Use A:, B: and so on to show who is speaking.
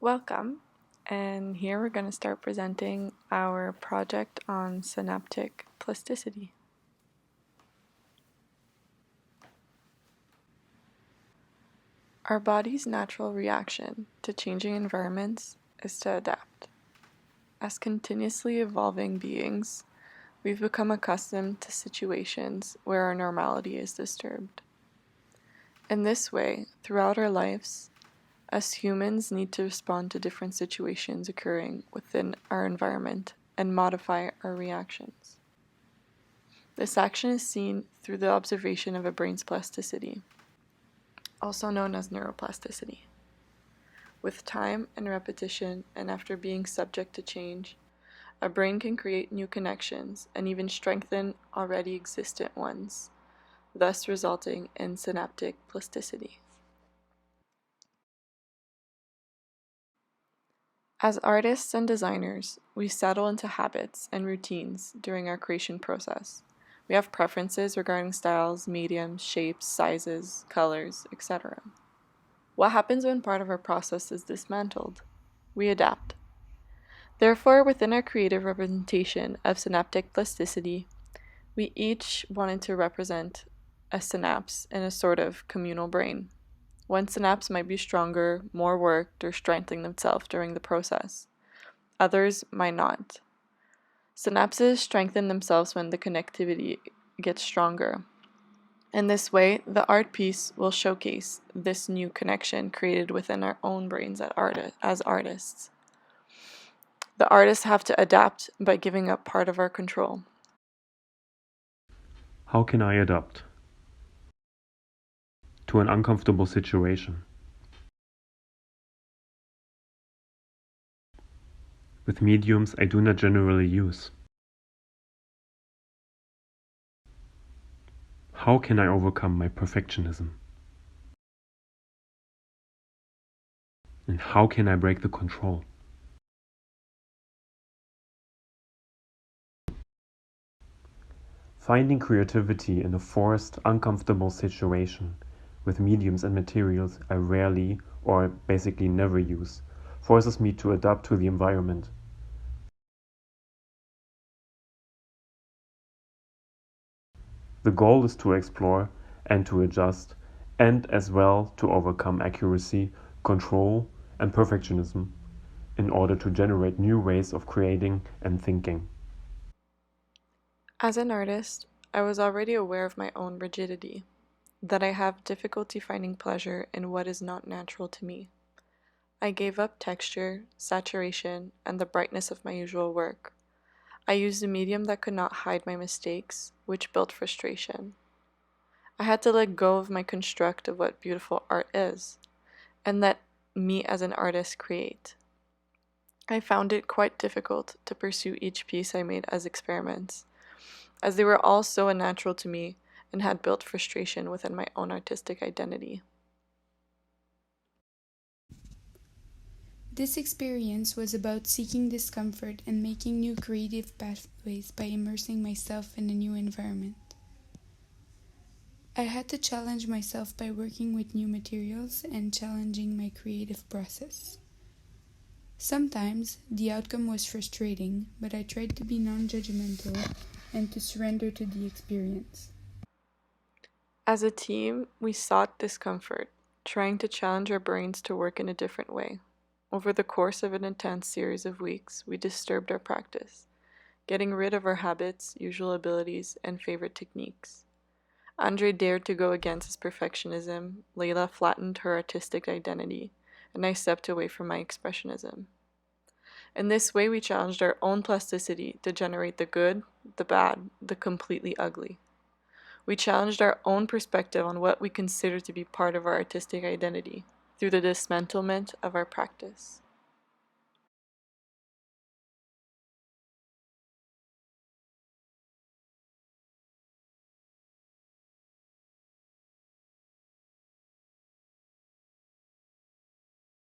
A: Welcome, and here we're going to start presenting our project on synaptic plasticity. Our body's natural reaction to changing environments is to adapt. As continuously evolving beings, we've become accustomed to situations where our normality is disturbed. In this way, throughout our lives, us humans need to respond to different situations occurring within our environment and modify our reactions. This action is seen through the observation of a brain's plasticity, also known as neuroplasticity. With time and repetition, and after being subject to change, a brain can create new connections and even strengthen already existent ones, thus resulting in synaptic plasticity. As artists and designers, we settle into habits and routines during our creation process. We have preferences regarding styles, mediums, shapes, sizes, colors, etc. What happens when part of our process is dismantled? We adapt. Therefore, within our creative representation of synaptic plasticity, we each wanted to represent a synapse in a sort of communal brain. One synapse might be stronger, more worked, or strengthening themselves during the process. Others might not. Synapses strengthen themselves when the connectivity gets stronger. In this way, the art piece will showcase this new connection created within our own brains as artists. The artists have to adapt by giving up part of our control.
B: How can I adapt to an uncomfortable situation? With mediums I do not generally use. How can I overcome my perfectionism? And how can I break the control? Finding creativity in a forced, uncomfortable situation with mediums and materials I rarely or basically never use forces me to adapt to the environment. The goal is to explore and to adjust, and as well to overcome accuracy, control, and perfectionism in order to generate new ways of creating and thinking.
A: As an artist, I was already aware of my own rigidity, that I have difficulty finding pleasure in what is not natural to me. I gave up texture, saturation, and the brightness of my usual work. I used a medium that could not hide my mistakes, which built frustration. I had to let go of my construct of what beautiful art is, and let me as an artist create. I found it quite difficult to pursue each piece I made as experiments, as they were all so unnatural to me and had built frustration within my own artistic identity.
C: This experience was about seeking discomfort and making new creative pathways by immersing myself in a new environment. I had to challenge myself by working with new materials and challenging my creative process. Sometimes the outcome was frustrating, but I tried to be non-judgmental and to surrender to the experience.
A: As a team, we sought discomfort, trying to challenge our brains to work in a different way. Over the course of an intense series of weeks, we disturbed our practice, getting rid of our habits, usual abilities, and favorite techniques. Andre dared to go against his perfectionism, Layla flattened her artistic identity, and I stepped away from my expressionism. In this way, we challenged our own plasticity to generate the good, the bad, the completely ugly. We challenged our own perspective on what we consider to be part of our artistic identity through the dismantlement of our practice.